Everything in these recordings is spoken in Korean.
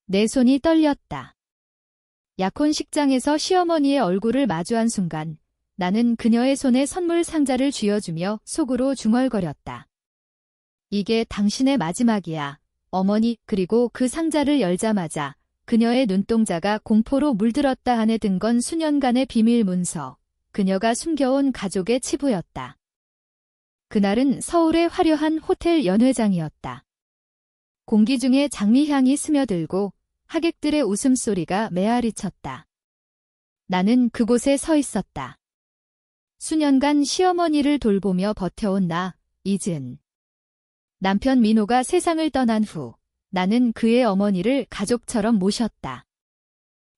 내 손이 떨렸다. 약혼식장에서 시어머니의 얼굴을 마주한 순간 나는 그녀의 손에 선물 상자를 쥐어주며 속으로 중얼거렸다. 이게 당신의 마지막이야, 어머니. 그리고 그 상자를 열자마자 그녀의 눈동자가 공포로 물들었다. 안에 든 건 수년간의 비밀 문서, 그녀가 숨겨온 가족의 치부였다. 그날은 서울의 화려한 호텔 연회장이었다. 공기 중에 장미향이 스며들고 하객들의 웃음소리가 메아리쳤다. 나는 그곳에 서 있었다. 수년간 시어머니를 돌보며 버텨온 나, 이즈은. 남편 민호가 세상을 떠난 후 나는 그의 어머니를 가족처럼 모셨다.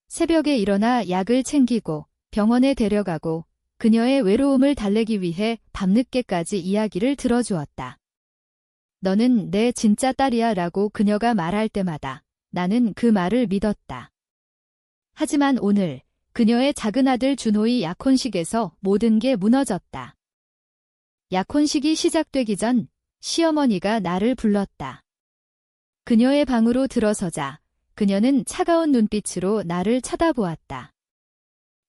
새벽에 일어나 약을 챙기고 병원에 데려가고 그녀의 외로움을 달래기 위해 밤늦게까지 이야기를 들어주었다. 너는 내 진짜 딸이야 라고 그녀가 말할 때마다 나는 그 말을 믿었다. 하지만 오늘 그녀의 작은 아들 준호의 약혼식에서 모든 게 무너졌다. 약혼식이 시작되기 전 시어머니가 나를 불렀다. 그녀의 방으로 들어서자 그녀는 차가운 눈빛으로 나를 쳐다보았다.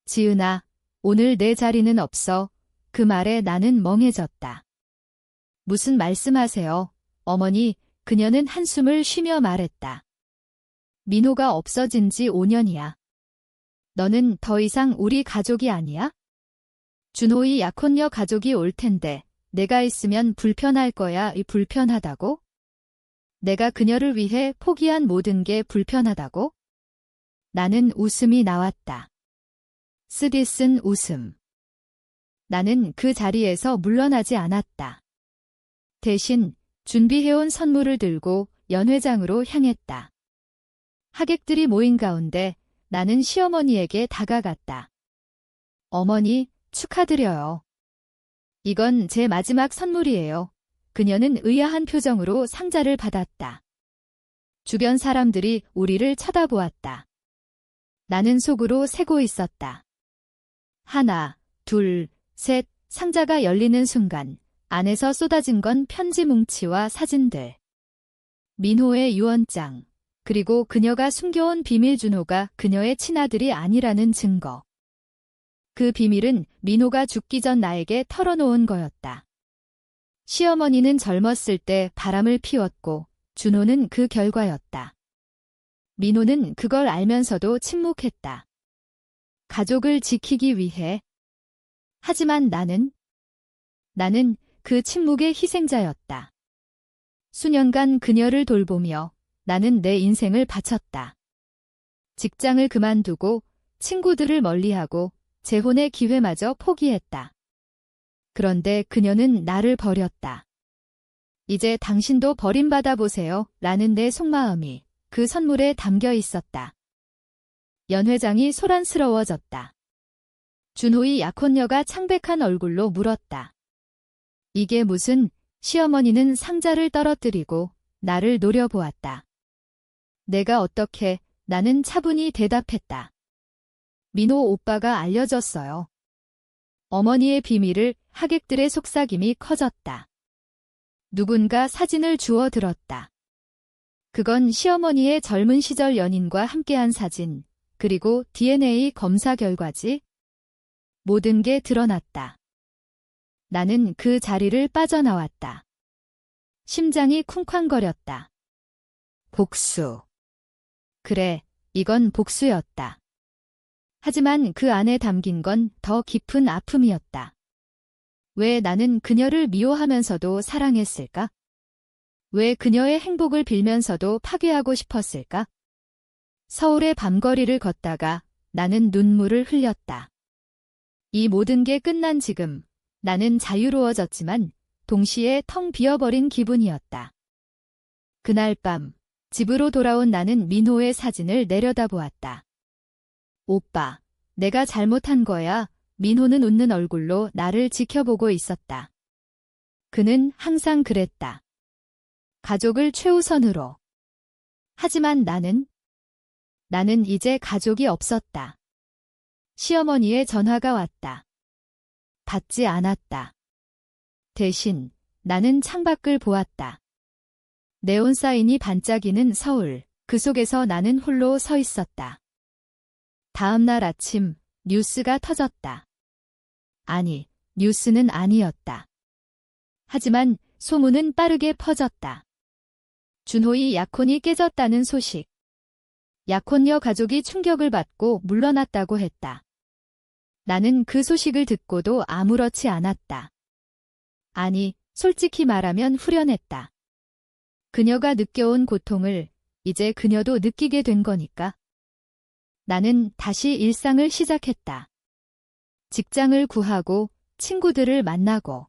지은아, 오늘 내 자리는 없어. 그 말에 나는 멍해졌다. 무슨 말씀하세요, 어머니? 그녀는 한숨을 쉬며 말했다. 민호가 없어진 지 5년이야. 너는 더 이상 우리 가족이 아니야? 준호의 약혼녀 가족이 올 텐데 내가 있으면 불편할 거야. 불편하다고? 내가 그녀를 위해 포기한 모든 게 불편하다고? 나는 웃음이 나왔다. 쓰디쓴 웃음. 나는 그 자리에서 물러나지 않았다. 대신 준비해온 선물을 들고 연회장으로 향했다. 하객들이 모인 가운데 나는 시어머니에게 다가갔다. 어머니, 축하드려요. 이건 제 마지막 선물이에요. 그녀는 의아한 표정으로 상자를 받았다. 주변 사람들이 우리를 쳐다보았다. 나는 속으로 세고 있었다. 하나, 둘, 셋. 상자가 열리는 순간 안에서 쏟아진 건 편지 뭉치와 사진들. 민호의 유언장, 그리고 그녀가 숨겨온 비밀. 준호가 그녀의 친아들이 아니라는 증거. 그 비밀은 민호가 죽기 전 나에게 털어놓은 거였다. 시어머니는 젊었을 때 바람을 피웠고 준호는 그 결과였다. 민호는 그걸 알면서도 침묵했다. 가족을 지키기 위해. 하지만 나는 그 침묵의 희생자였다. 수년간 그녀를 돌보며 나는 내 인생을 바쳤다. 직장을 그만두고 친구들을 멀리하고 재혼의 기회마저 포기했다. 그런데 그녀는 나를 버렸다. 이제 당신도 버림받아 보세요. 라는 내 속마음이 그 선물에 담겨 있었다. 연회장이 소란스러워졌다. 준호의 약혼녀가 창백한 얼굴로 물었다. 이게 무슨? 시어머니는 상자를 떨어뜨리고 나를 노려보았다. 내가 어떻게? 나는 차분히 대답했다. 민호 오빠가 알려줬어요. 어머니의 비밀을. 하객들의 속삭임이 커졌다. 누군가 사진을 주워 들었다. 그건 시어머니의 젊은 시절 연인과 함께한 사진, 그리고 DNA 검사 결과지. 모든 게 드러났다. 나는 그 자리를 빠져나왔다. 심장이 쿵쾅거렸다. 복수. 그래, 이건 복수였다. 하지만 그 안에 담긴 건 더 깊은 아픔이었다. 왜 나는 그녀를 미워하면서도 사랑했을까? 왜 그녀의 행복을 빌면서도 파괴하고 싶었을까? 서울의 밤거리를 걷다가 나는 눈물을 흘렸다. 이 모든 게 끝난 지금 나는 자유로워졌지만 동시에 텅 비어버린 기분이었다. 그날 밤 집으로 돌아온 나는 민호의 사진을 내려다보았다. 오빠, 내가 잘못한 거야. 민호는 웃는 얼굴로 나를 지켜보고 있었다. 그는 항상 그랬다. 가족을 최우선으로. 하지만 나는 이제 가족이 없었다. 시어머니의 전화가 왔다. 받지 않았다. 대신 나는 창밖을 보았다. 네온사인이 반짝이는 서울. 그 속에서 나는 홀로 서 있었다. 다음 날 아침 뉴스가 터졌다. 아니, 뉴스는 아니었다. 하지만 소문은 빠르게 퍼졌다. 준호의 약혼이 깨졌다는 소식. 약혼녀 가족이 충격을 받고 물러났다고 했다. 나는 그 소식을 듣고도 아무렇지 않았다. 아니, 솔직히 말하면 후련했다. 그녀가 느껴온 고통을 이제 그녀도 느끼게 된 거니까. 나는 다시 일상을 시작했다. 직장을 구하고 친구들을 만나고.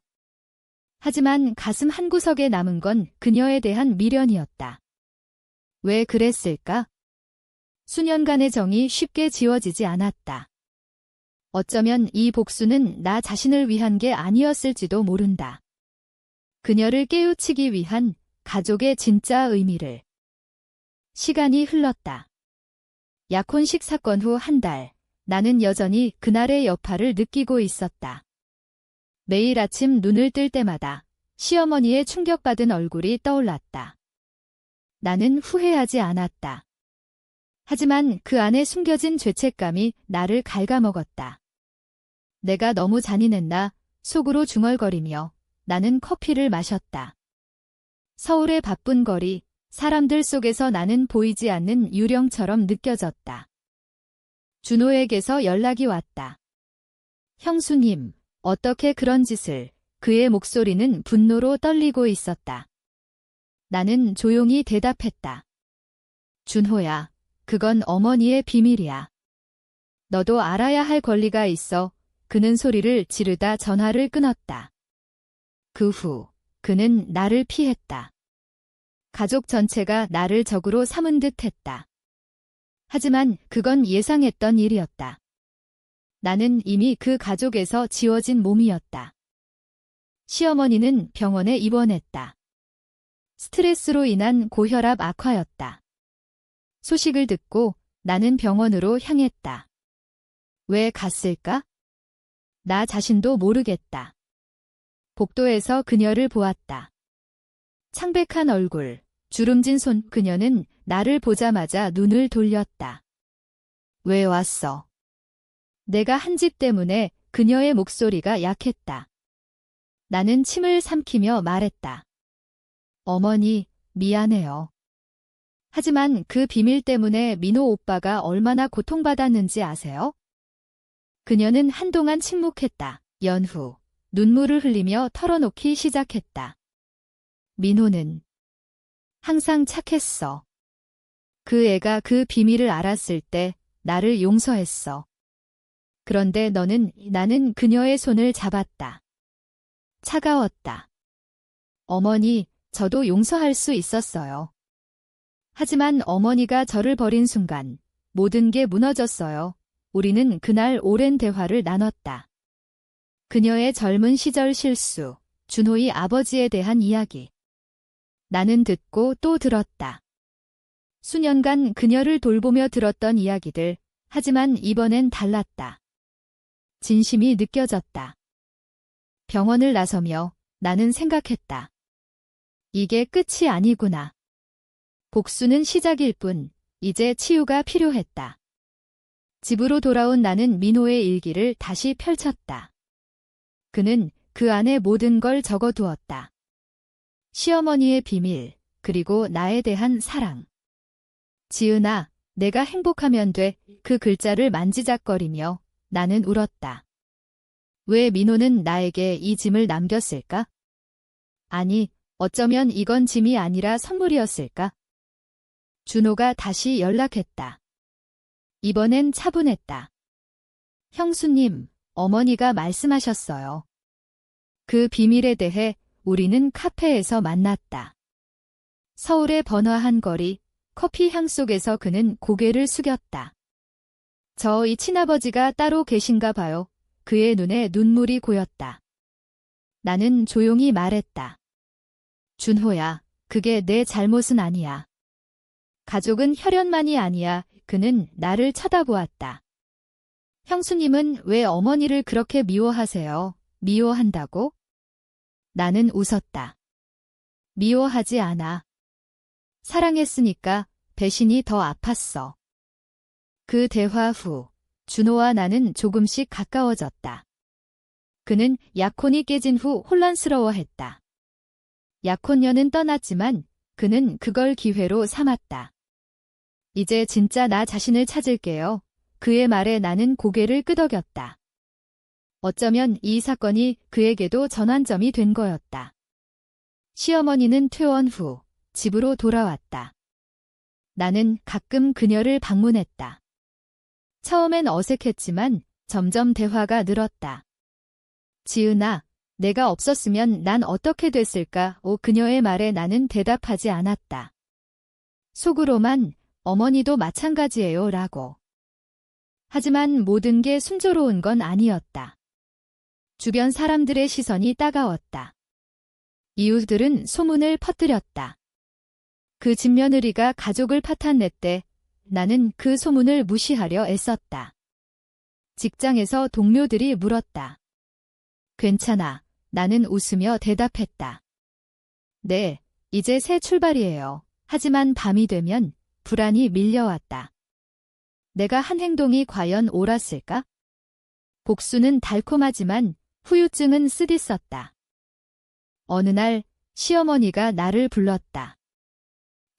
하지만 가슴 한구석에 남은 건 그녀에 대한 미련이었다. 왜 그랬을까? 수년간의 정이 쉽게 지워지지 않았다. 어쩌면 이 복수는 나 자신을 위한 게 아니었을지도 모른다. 그녀를 깨우치기 위한 가족의 진짜 의미를. 시간이 흘렀다. 약혼식 사건 후 한 달, 나는 여전히 그날의 여파를 느끼고 있었다. 매일 아침 눈을 뜰 때마다 시어머니의 충격받은 얼굴이 떠올랐다. 나는 후회하지 않았다. 하지만 그 안에 숨겨진 죄책감이 나를 갉아먹었다. 내가 너무 잔인했나 속으로 중얼거리며 나는 커피를 마셨다. 서울의 바쁜 거리, 사람들 속에서 나는 보이지 않는 유령처럼 느껴졌다. 준호에게서 연락이 왔다. 형수님, 어떻게 그런 짓을. 그의 목소리는 분노로 떨리고 있었다. 나는 조용히 대답했다. 준호야, 그건 어머니의 비밀이야. 너도 알아야 할 권리가 있어. 그는 소리를 지르다 전화를 끊었다. 그 후 그는 나를 피했다. 가족 전체가 나를 적으로 삼은 듯 했다. 하지만 그건 예상했던 일이었다. 나는 이미 그 가족에서 지워진 몸이었다. 시어머니는 병원에 입원했다. 스트레스로 인한 고혈압 악화였다. 소식을 듣고 나는 병원으로 향했다. 왜 갔을까? 나 자신도 모르겠다. 복도에서 그녀를 보았다. 창백한 얼굴, 주름진 손. 그녀는 나를 보자마자 눈을 돌렸다. 왜 왔어? 내가 한 짓 때문에. 그녀의 목소리가 약했다. 나는 침을 삼키며 말했다. 어머니, 미안해요. 하지만 그 비밀 때문에 민호 오빠가 얼마나 고통받았는지 아세요? 그녀는 한동안 침묵했다. 연후 눈물을 흘리며 털어놓기 시작했다. 민호는 항상 착했어. 그 애가 그 비밀을 알았을 때 나를 용서했어. 그런데 나는 그녀의 손을 잡았다. 차가웠다. 어머니, 저도 용서할 수 있었어요. 하지만 어머니가 저를 버린 순간 모든 게 무너졌어요. 우리는 그날 오랜 대화를 나눴다. 그녀의 젊은 시절 실수, 준호의 아버지에 대한 이야기. 나는 듣고 또 들었다. 수년간 그녀를 돌보며 들었던 이야기들, 하지만 이번엔 달랐다. 진심이 느껴졌다. 병원을 나서며 나는 생각했다. 이게 끝이 아니구나. 복수는 시작일 뿐, 이제 치유가 필요했다. 집으로 돌아온 나는 민호의 일기를 다시 펼쳤다. 그는 그 안에 모든 걸 적어두었다. 시어머니의 비밀, 그리고 나에 대한 사랑. 지은아, 내가 행복하면 돼. 그 글자를 만지작거리며 나는 울었다. 왜 민호는 나에게 이 짐을 남겼을까? 아니, 어쩌면 이건 짐이 아니라 선물이었을까? 준호가 다시 연락했다. 이번엔 차분했다. 형수님, 어머니가 말씀하셨어요. 그 비밀에 대해 우리는 카페에서 만났다. 서울의 번화한 거리, 커피 향 속에서 그는 고개를 숙였다. 저희 친아버지가 따로 계신가 봐요. 그의 눈에 눈물이 고였다. 나는 조용히 말했다. 준호야, 그게 내 잘못은 아니야. 가족은 혈연만이 아니야. 그는 나를 쳐다보았다. 형수님은 왜 어머니를 그렇게 미워하세요? 미워한다고? 나는 웃었다. 미워하지 않아. 사랑했으니까 배신이 더 아팠어. 그 대화 후 준호와 나는 조금씩 가까워졌다. 그는 약혼이 깨진 후 혼란스러워했다. 약혼녀는 떠났지만 그는 그걸 기회로 삼았다. 이제 진짜 나 자신을 찾을게요. 그의 말에 나는 고개를 끄덕였다. 어쩌면 이 사건이 그에게도 전환점이 된 거였다. 시어머니는 퇴원 후 집으로 돌아왔다. 나는 가끔 그녀를 방문했다. 처음엔 어색했지만 점점 대화가 늘었다. 지은아, 내가 없었으면 난 어떻게 됐을까? 그녀의 말에 나는 대답하지 않았다. 속으로만 어머니도 마찬가지예요 라고. 하지만 모든 게 순조로운 건 아니었다. 주변 사람들의 시선이 따가웠다. 이웃들은 소문을 퍼뜨렸다. 그 집며느리가 가족을 파탄냈대. 나는 그 소문을 무시하려 애썼다. 직장에서 동료들이 물었다. 괜찮아. 나는 웃으며 대답했다. 네, 이제 새 출발이에요. 하지만 밤이 되면 불안이 밀려왔다. 내가 한 행동이 과연 옳았을까? 복수는 달콤하지만 후유증은 쓰디썼다. 어느 날 시어머니가 나를 불렀다.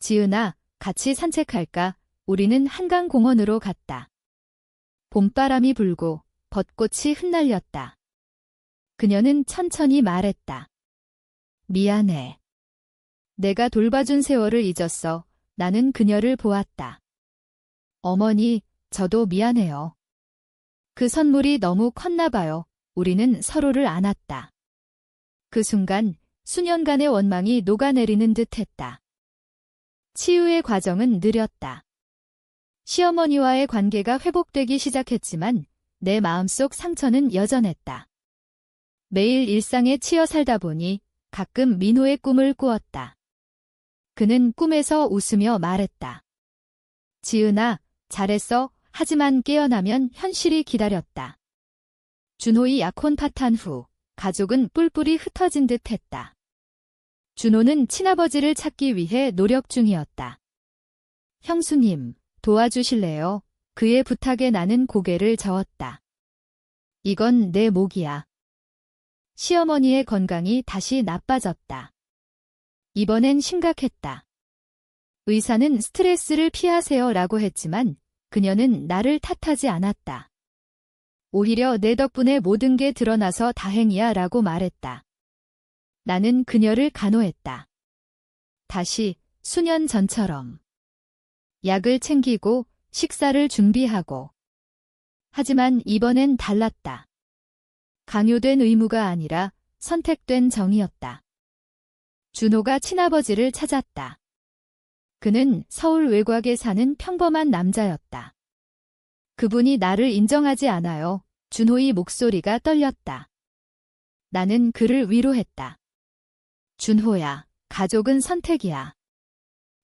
지은아, 같이 산책할까? 우리는 한강공원으로 갔다. 봄바람이 불고 벚꽃이 흩날렸다. 그녀는 천천히 말했다. 미안해. 내가 돌봐준 세월을 잊었어. 나는 그녀를 보았다. 어머니, 저도 미안해요. 그 선물이 너무 컸나 봐요. 우리는 서로를 안았다. 그 순간 수년간의 원망이 녹아내리는 듯했다. 치유의 과정은 느렸다. 시어머니와의 관계가 회복되기 시작했지만 내 마음속 상처는 여전했다. 매일 일상에 치여 살다 보니 가끔 민호의 꿈을 꾸었다. 그는 꿈에서 웃으며 말했다. 지은아, 잘했어. 하지만 깨어나면 현실이 기다렸다. 준호의 약혼 파탄 후 가족은 뿔뿔이 흩어진 듯 했다. 준호는 친아버지를 찾기 위해 노력 중이었다. 형수님, 도와주실래요? 그의 부탁에 나는 고개를 저었다. 이건 내 몫이야. 시어머니의 건강이 다시 나빠졌다. 이번엔 심각했다. 의사는 스트레스를 피하세요 라고 했지만 그녀는 나를 탓하지 않았다. 오히려 내 덕분에 모든 게 드러나서 다행이야 라고 말했다. 나는 그녀를 간호했다. 다시 수년 전처럼. 약을 챙기고 식사를 준비하고. 하지만 이번엔 달랐다. 강요된 의무가 아니라 선택된 정이었다. 준호가 친아버지를 찾았다. 그는 서울 외곽에 사는 평범한 남자였다. 그분이 나를 인정하지 않아요. 준호의 목소리가 떨렸다. 나는 그를 위로했다. 준호야, 가족은 선택이야.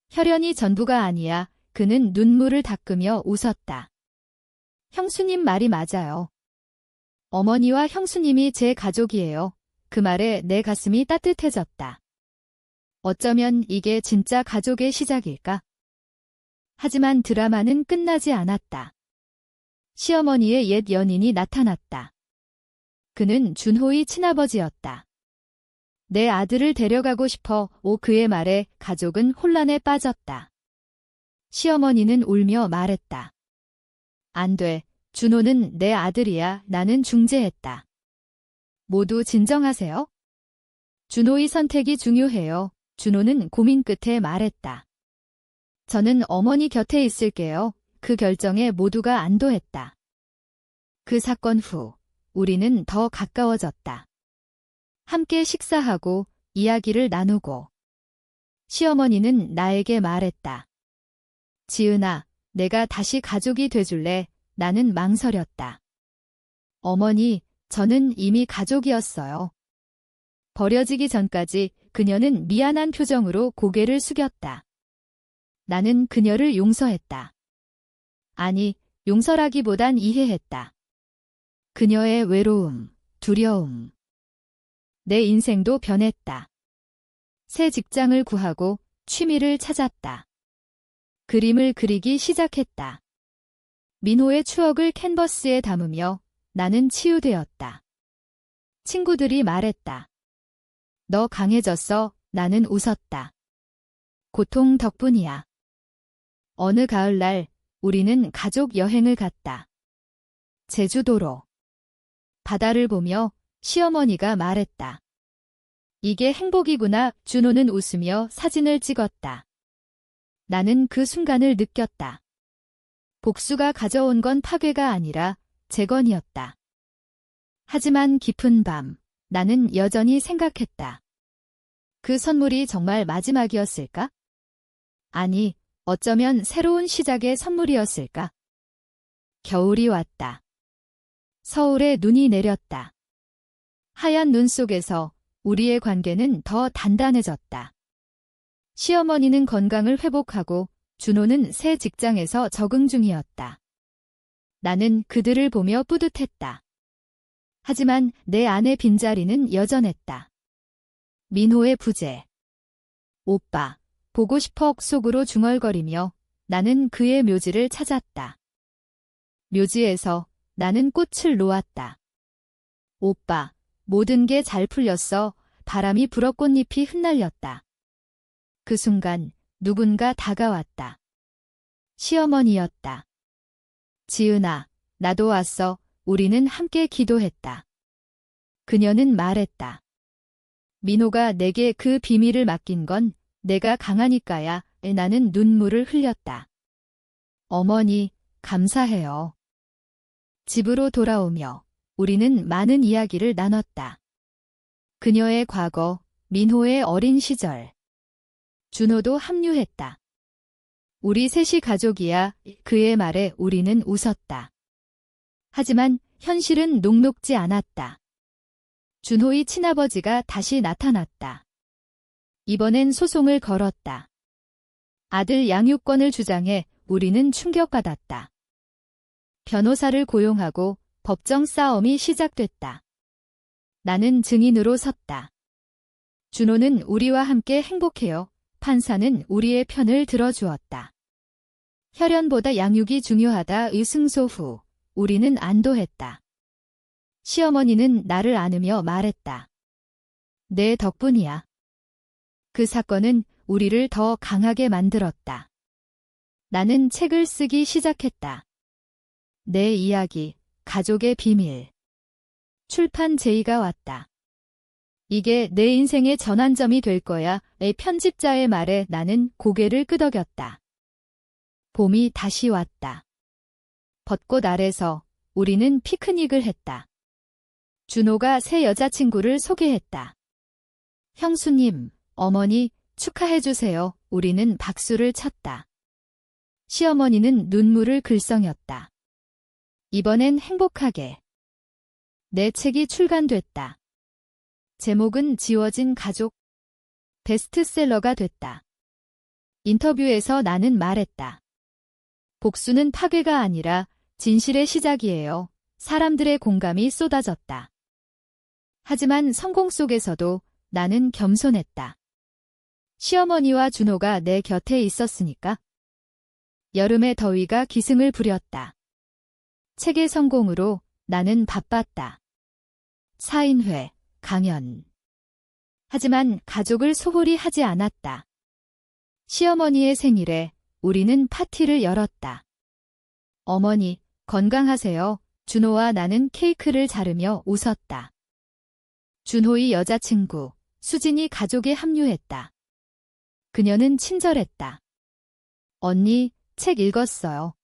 혈연이 전부가 아니야. 그는 눈물을 닦으며 웃었다. 형수님 말이 맞아요. 어머니와 형수님이 제 가족이에요. 그 말에 내 가슴이 따뜻해졌다. 어쩌면 이게 진짜 가족의 시작일까? 하지만 드라마는 끝나지 않았다. 시어머니의 옛 연인이 나타났다. 그는 준호의 친아버지였다. 내 아들을 데려가고 싶어. 그의 말에 가족은 혼란에 빠졌다. 시어머니는 울며 말했다. 안 돼. 준호는 내 아들이야. 나는 중재했다. 모두 진정하세요. 준호의 선택이 중요해요. 준호는 고민 끝에 말했다. 저는 어머니 곁에 있을게요. 그 결정에 모두가 안도했다. 그 사건 후 우리는 더 가까워졌다. 함께 식사하고 이야기를 나누고. 시어머니는 나에게 말했다. 지은아, 내가 다시 가족이 돼줄래? 나는 망설였다. 어머니, 저는 이미 가족이었어요. 버려지기 전까지 그녀는 미안한 표정으로 고개를 숙였다. 나는 그녀를 용서했다. 아니, 용서라기보단 이해했다. 그녀의 외로움, 두려움. 내 인생도 변했다. 새 직장을 구하고 취미를 찾았다. 그림을 그리기 시작했다. 민호의 추억을 캔버스에 담으며 나는 치유되었다. 친구들이 말했다. 너 강해졌어. 나는 웃었다. 고통 덕분이야. 어느 가을날 우리는 가족 여행을 갔다. 제주도로. 바다를 보며 시어머니가 말했다. 이게 행복이구나. 준호는 웃으며 사진을 찍었다. 나는 그 순간을 느꼈다. 복수가 가져온 건 파괴가 아니라 재건이었다. 하지만 깊은 밤, 나는 여전히 생각했다. 그 선물이 정말 마지막이었을까? 아니, 어쩌면 새로운 시작의 선물이었을까? 겨울이 왔다. 서울에 눈이 내렸다. 하얀 눈 속에서 우리의 관계는 더 단단해졌다. 시어머니는 건강을 회복하고 준호는 새 직장에서 적응 중이었다. 나는 그들을 보며 뿌듯했다. 하지만 내 안의 빈자리는 여전했다. 민호의 부재. 오빠, 보고 싶어 속으로 중얼거리며 나는 그의 묘지를 찾았다. 묘지에서 나는 꽃을 놓았다. 오빠, 모든 게 잘 풀렸어. 바람이 불어 꽃잎이 흩날렸다. 그 순간 누군가 다가왔다. 시어머니였다. 지은아, 나도 왔어. 우리는 함께 기도했다. 그녀는 말했다. 민호가 내게 그 비밀을 맡긴 건 내가 강하니까야. 나는 눈물을 흘렸다. 어머니, 감사해요. 집으로 돌아오며 우리는 많은 이야기를 나눴다. 그녀의 과거, 민호의 어린 시절. 준호도 합류했다. 우리 셋이 가족이야. 그의 말에 우리는 웃었다. 하지만 현실은 녹록지 않았다. 준호의 친아버지가 다시 나타났다. 이번엔 소송을 걸었다. 아들 양육권을 주장해 우리는 충격받았다. 변호사를 고용하고 법정 싸움이 시작됐다. 나는 증인으로 섰다. 준호는 우리와 함께 행복해요. 판사는 우리의 편을 들어주었다. 혈연보다 양육이 중요하다의 승소 후 우리는 안도했다. 시어머니는 나를 안으며 말했다. 내 덕분이야. 그 사건은 우리를 더 강하게 만들었다. 나는 책을 쓰기 시작했다. 내 이야기, 가족의 비밀. 출판 제의가 왔다. 이게 내 인생의 전환점이 될 거야. 내 편집자의 말에 나는 고개를 끄덕였다. 봄이 다시 왔다. 벚꽃 아래서 우리는 피크닉을 했다. 준호가 새 여자친구를 소개했다. 형수님, 어머니, 축하해주세요. 우리는 박수를 쳤다. 시어머니는 눈물을 글썽였다. 이번엔 행복하게. 내 책이 출간됐다. 제목은 지워진 가족. 베스트셀러가 됐다. 인터뷰에서 나는 말했다. 복수는 파괴가 아니라 진실의 시작이에요. 사람들의 공감이 쏟아졌다. 하지만 성공 속에서도 나는 겸손했다. 시어머니와 준호가 내 곁에 있었으니까. 여름의 더위가 기승을 부렸다. 책의 성공으로 나는 바빴다. 사인회, 강연. 하지만 가족을 소홀히 하지 않았다. 시어머니의 생일에 우리는 파티를 열었다. 어머니, 건강하세요. 준호와 나는 케이크를 자르며 웃었다. 준호의 여자친구, 수진이 가족에 합류했다. 그녀는 친절했다. 언니, 책 읽었어요.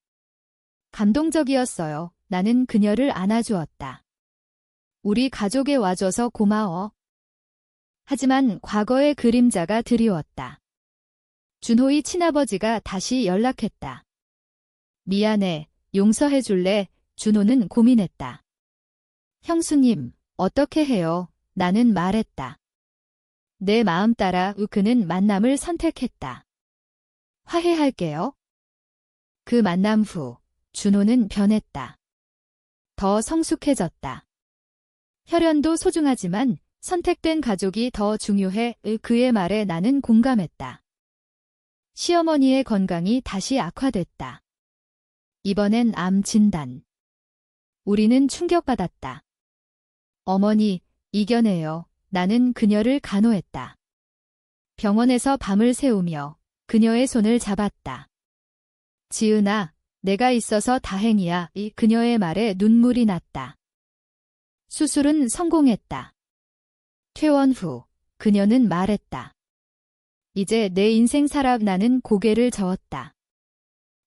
감동적이었어요. 나는 그녀를 안아주었다. 우리 가족에 와줘서 고마워. 하지만 과거의 그림자가 드리웠다. 준호의 친아버지가 다시 연락했다. 미안해, 용서해줄래? 준호는 고민했다. 형수님, 어떻게 해요? 나는 말했다. 내 마음 따라 그는 만남을 선택했다. 화해할게요. 그 만남 후 준호는 변했다. 더 성숙해졌다. 혈연도 소중하지만 선택된 가족이 더 중요해. 그의 말에 나는 공감했다. 시어머니의 건강이 다시 악화됐다. 이번엔 암 진단. 우리는 충격받았다. 어머니, 이겨내요. 나는 그녀를 간호했다. 병원에서 밤을 새우며 그녀의 손을 잡았다. 지은아, 내가 있어서 다행이야. 이 그녀의 말에 눈물이 났다. 수술은 성공했다. 퇴원 후 그녀는 말했다. 이제 내 인생 살아. 나는 고개를 저었다.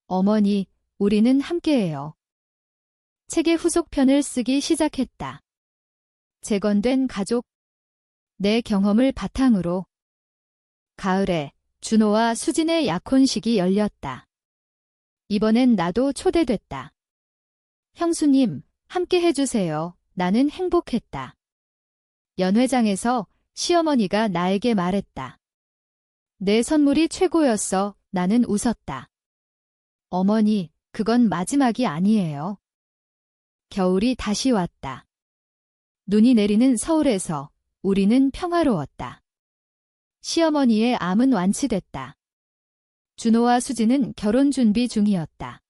어머니, 우리는 함께해요. 책의 후속편을 쓰기 시작했다. 재건된 가족. 내 경험을 바탕으로. 가을에 준호와 수진의 약혼식이 열렸다. 이번엔 나도 초대됐다. 형수님, 함께 해주세요. 나는 행복했다. 연회장에서 시어머니가 나에게 말했다. 내 선물이 최고였어. 나는 웃었다. 어머니, 그건 마지막이 아니에요. 겨울이 다시 왔다. 눈이 내리는 서울에서 우리는 평화로웠다. 시어머니의 암은 완치됐다. 준호와 수지는 결혼 준비 중이었다.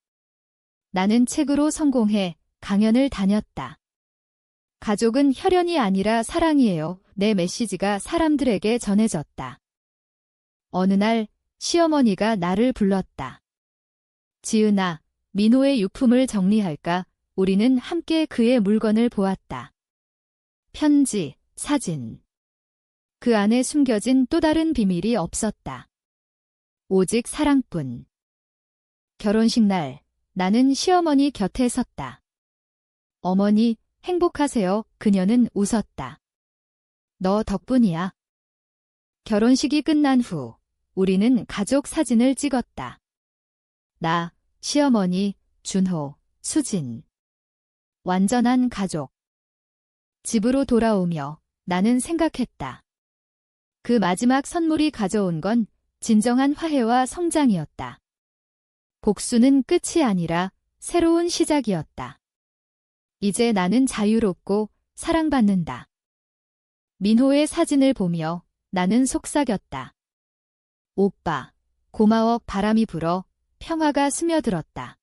나는 책으로 성공해 강연을 다녔다. 가족은 혈연이 아니라 사랑이에요. 내 메시지가 사람들에게 전해졌다. 어느 날 시어머니가 나를 불렀다. 지은아, 민호의 유품을 정리할까? 우리는 함께 그의 물건을 보았다. 편지, 사진. 그 안에 숨겨진 또 다른 비밀이 없었다. 오직 사랑뿐. 결혼식 날, 나는 시어머니 곁에 섰다. 어머니, 행복하세요. 그녀는 웃었다. 너 덕분이야. 결혼식이 끝난 후, 우리는 가족 사진을 찍었다. 나, 시어머니, 준호, 수진. 완전한 가족. 집으로 돌아오며 나는 생각했다. 그 마지막 선물이 가져온 건 진정한 화해와 성장이었다. 복수는 끝이 아니라 새로운 시작이었다. 이제 나는 자유롭고 사랑받는다. 민호의 사진을 보며 나는 속삭였다. 오빠, 고마워. 바람이 불어 평화가 스며들었다.